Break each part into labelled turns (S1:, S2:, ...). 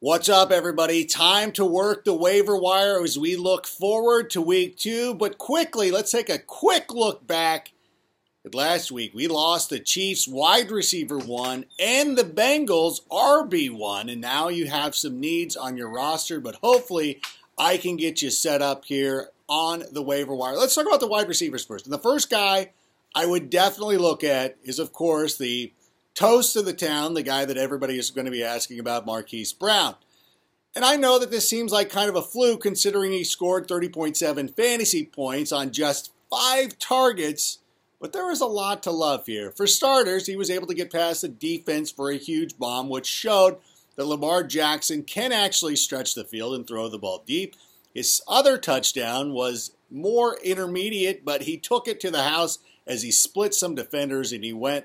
S1: What's up, everybody? Time to work the waiver wire as we look forward to week 2. But quickly, let's take a quick look back at last week. We lost the Chiefs wide receiver 1 and the Bengals RB1. And now you have some needs on your roster. But hopefully, I can get you set up here on the waiver wire. Let's talk about the wide receivers first. And the first guy I would definitely look at is, of course, the toast of the town, the guy that everybody is going to be asking about, Marquise Brown. And I know that this seems like kind of a fluke considering he scored 30.7 fantasy points on just 5 targets, but there was a lot to love here. For starters, he was able to get past the defense for a huge bomb, which showed that Lamar Jackson can actually stretch the field and throw the ball deep. His other touchdown was more intermediate, but he took it to the house as he split some defenders and he went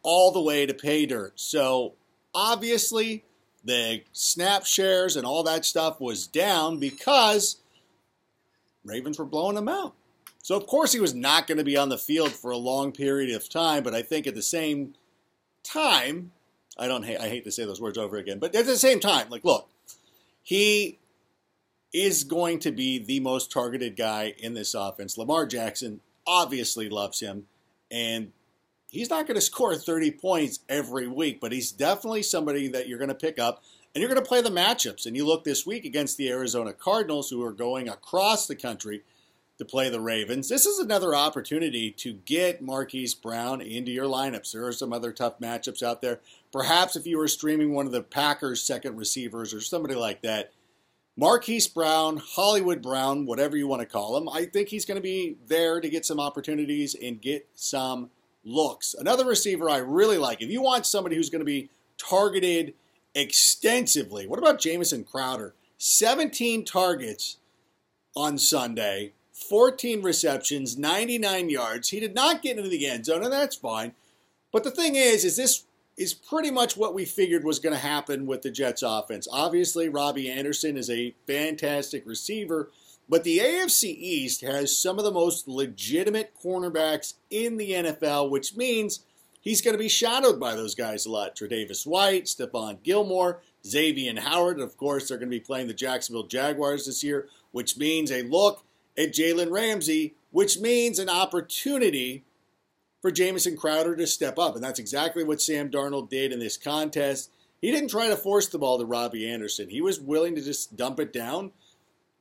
S1: all the way to pay dirt. So obviously the snap shares and all that stuff was down because Ravens were blowing him out. So of course he was not going to be on the field for a long period of time, but I think at the same time, I hate to say those words over again, but at the same time, look, he is going to be the most targeted guy in this offense. Lamar Jackson obviously loves him, and he's not going to score 30 points every week, but he's definitely somebody that you're going to pick up, and you're going to play the matchups. And you look this week against the Arizona Cardinals, who are going across the country to play the Ravens. This is another opportunity to get Marquise Brown into your lineups. There are some other tough matchups out there. Perhaps if you were streaming one of the Packers' second receivers or somebody like that, Marquise Brown, Hollywood Brown, whatever you want to call him, I think he's going to be there to get some opportunities and get some looks. Another receiver I really like, if you want somebody who's going to be targeted extensively, what about Jameson Crowder? 17 targets on Sunday, 14 receptions, 99 yards. He did not get into the end zone, and that's fine. But the thing is this is pretty much what we figured was going to happen with the Jets offense. Obviously, Robbie Anderson is a fantastic receiver, but the AFC East has some of the most legitimate cornerbacks in the NFL, which means he's going to be shadowed by those guys a lot. Tre'Davious White, Stephon Gilmore, Xavier Howard. Of course, they're going to be playing the Jacksonville Jaguars this year, which means a look at Jalen Ramsey, which means an opportunity for Jameson Crowder to step up. And that's exactly what Sam Darnold did in this contest. He didn't try to force the ball to Robbie Anderson. He was willing to just dump it down,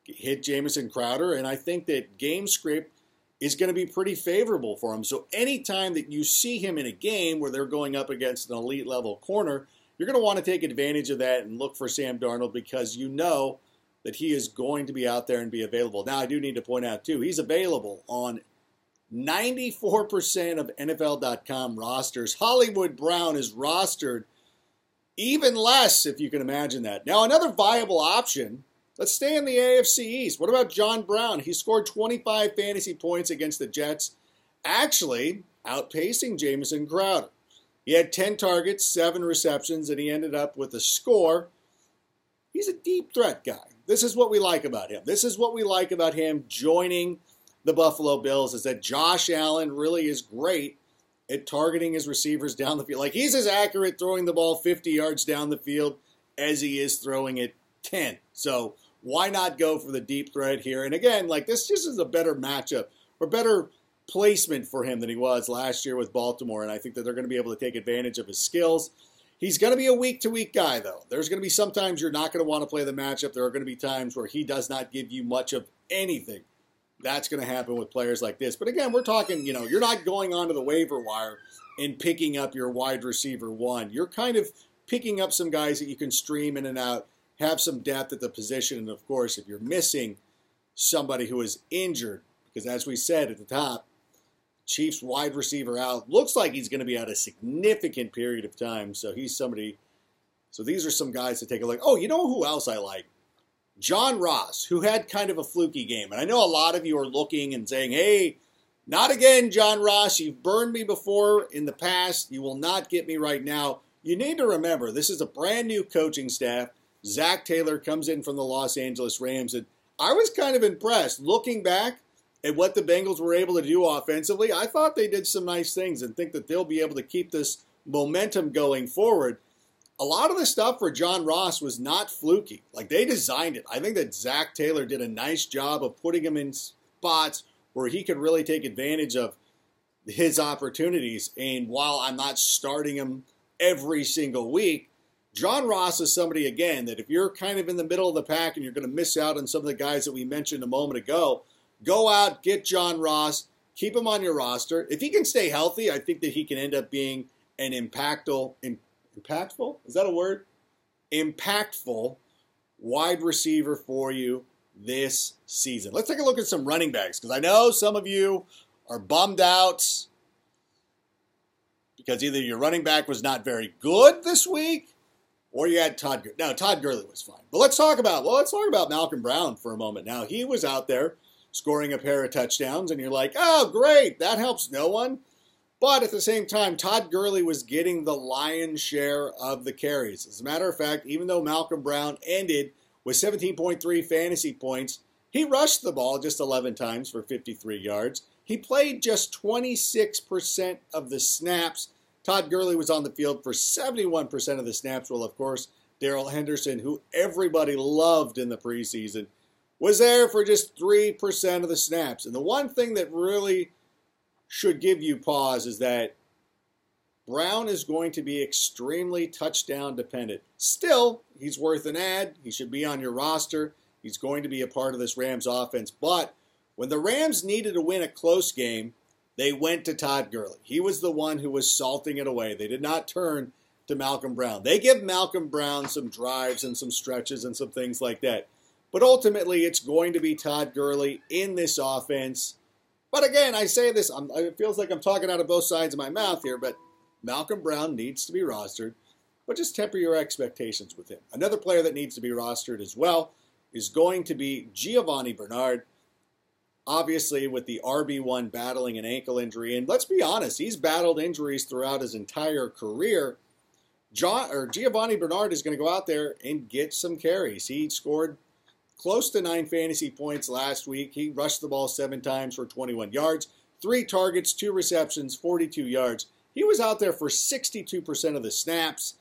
S1: hit Jameson Crowder, and I think that game script is going to be pretty favorable for him. So anytime that you see him in a game where they're going up against an elite level corner, you're going to want to take advantage of that and look for Sam Darnold because you know that he is going to be out there and be available. Now, I do need to point out, too, he's available on 94% of NFL.com rosters. Hollywood Brown is rostered even less, if you can imagine that. Now, another viable option, let's stay in the AFC East. What about John Brown? He scored 25 fantasy points against the Jets, actually outpacing Jameson Crowder. He had 10 targets, 7 receptions, and he ended up with a score. He's a deep threat guy. This is what we like about him. This is what we like about him joining the Buffalo Bills, is that Josh Allen really is great at targeting his receivers down the field. Like, he's as accurate throwing the ball 50 yards down the field as he is throwing it 10. So why not go for the deep threat here? And again, this just is a better matchup or better placement for him than he was last year with Baltimore. And I think that they're going to be able to take advantage of his skills. He's going to be a week-to-week guy, though. There's going to be sometimes you're not going to want to play the matchup. There are going to be times where he does not give you much of anything. That's going to happen with players like this. But again, we're talking, you're not going onto the waiver wire and picking up your wide receiver 1. You're kind of picking up some guys that you can stream in and out, have some depth at the position. And of course, if you're missing somebody who is injured, because as we said at the top, Chiefs wide receiver out, looks like he's going to be out a significant period of time. So he's somebody, so these are some guys to take a look. Oh, you know who else I like? John Ross, who had kind of a fluky game. And I know a lot of you are looking and saying, hey, not again, John Ross. You've burned me before in the past. You will not get me right now. You need to remember, this is a brand new coaching staff. Zach Taylor comes in from the Los Angeles Rams. And I was kind of impressed. Looking back at what the Bengals were able to do offensively, I thought they did some nice things and think that they'll be able to keep this momentum going forward. a lot of the stuff for John Ross was not fluky. Like, they designed it. I think that Zach Taylor did a nice job of putting him in spots where he could really take advantage of his opportunities. And while I'm not starting him every single week, John Ross is somebody, again, that if you're kind of in the middle of the pack and you're going to miss out on some of the guys that we mentioned a moment ago, go out, get John Ross, keep him on your roster. If he can stay healthy, I think that he can end up being an impactful, is that a word? Impactful wide receiver for you this season. Let's take a look at some running backs, because I know some of you are bummed out because either your running back was not very good this week or you had Todd Gurley. No, Todd Gurley was fine. But let's talk about Malcolm Brown for a moment. Now, he was out there scoring a pair of touchdowns, and you're like, oh, great, that helps no one. But at the same time, Todd Gurley was getting the lion's share of the carries. As a matter of fact, even though Malcolm Brown ended with 17.3 fantasy points, he rushed the ball just 11 times for 53 yards. He played just 26% of the snaps. Todd Gurley was on the field for 71% of the snaps. Well, of course, Darrell Henderson, who everybody loved in the preseason, was there for just 3% of the snaps. And the one thing that really should give you pause is that Brown is going to be extremely touchdown dependent. Still, he's worth an add. He should be on your roster. He's going to be a part of this Rams offense. But when the Rams needed to win a close game, they went to Todd Gurley. He was the one who was salting it away. They did not turn to Malcolm Brown. They give Malcolm Brown some drives and some stretches and some things like that. But ultimately, it's going to be Todd Gurley in this offense. But again, I say this, it feels like I'm talking out of both sides of my mouth here, but Malcolm Brown needs to be rostered. But just temper your expectations with him. Another player that needs to be rostered as well is going to be Giovanni Bernard. Obviously, with the RB1 battling an ankle injury, and let's be honest, he's battled injuries throughout his entire career. Giovanni Bernard is going to go out there and get some carries. He scored close to 9 fantasy points last week. He rushed the ball 7 times for 21 yards, 3 targets, 2 receptions, 42 yards. He was out there for 62% of the snaps.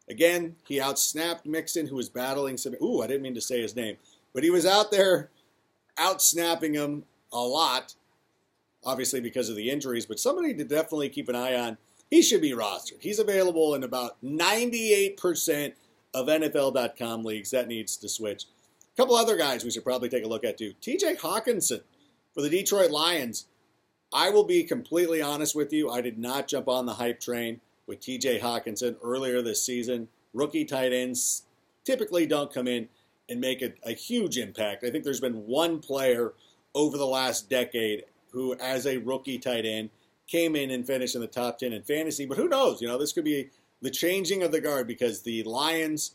S1: Again, he outsnapped Mixon, who was battling some... Ooh, I didn't mean to say his name. But he was out there outsnapping him a lot, obviously because of the injuries. But somebody to definitely keep an eye on. He should be rostered. He's available in about 98% of NFL.com leagues. That needs to switch. A couple other guys we should probably take a look at too. TJ Hawkinson for the Detroit Lions. I will be completely honest with you. I did not jump on the hype train with TJ Hawkinson earlier this season. Rookie tight ends typically don't come in and make a huge impact. I think there's been one player over the last decade who, as a rookie tight end, came in and finished in the top 10 in fantasy. But who knows? You know, this could be the changing of the guard because the Lions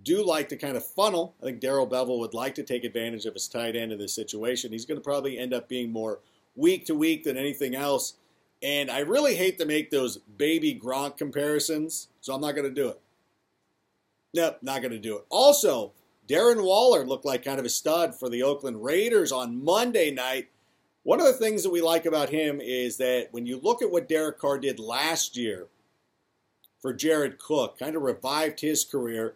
S1: do like to kind of funnel. I think Darrell Bevel would like to take advantage of his tight end in this situation. He's going to probably end up being more week to week than anything else. And I really hate to make those baby Gronk comparisons, so I'm not going to do it. Nope, not going to do it. Also, Darren Waller looked like kind of a stud for the Oakland Raiders on Monday night. One of the things that we like about him is that when you look at what Derek Carr did last year for Jared Cook, kind of revived his career,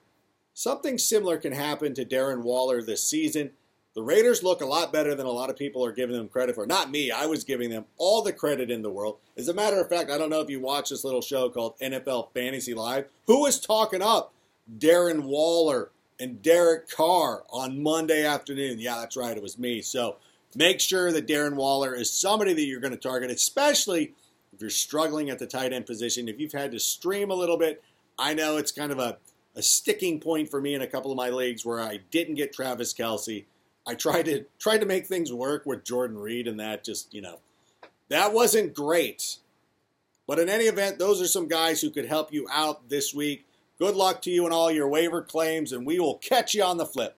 S1: something similar can happen to Darren Waller this season. The Raiders look a lot better than a lot of people are giving them credit for. Not me. I was giving them all the credit in the world. As a matter of fact, I don't know if you watch this little show called NFL Fantasy Live. Who was talking up Darren Waller and Derek Carr on Monday afternoon? Yeah, that's right. It was me. So make sure that Darren Waller is somebody that you're going to target, especially if you're struggling at the tight end position. If you've had to stream a little bit, I know it's kind of a sticking point for me in a couple of my leagues where I didn't get Travis Kelce. I tried to make things work with Jordan Reed, and that just, that wasn't great. But in any event, those are some guys who could help you out this week. Good luck to you in all your waiver claims, and we will catch you on the flip.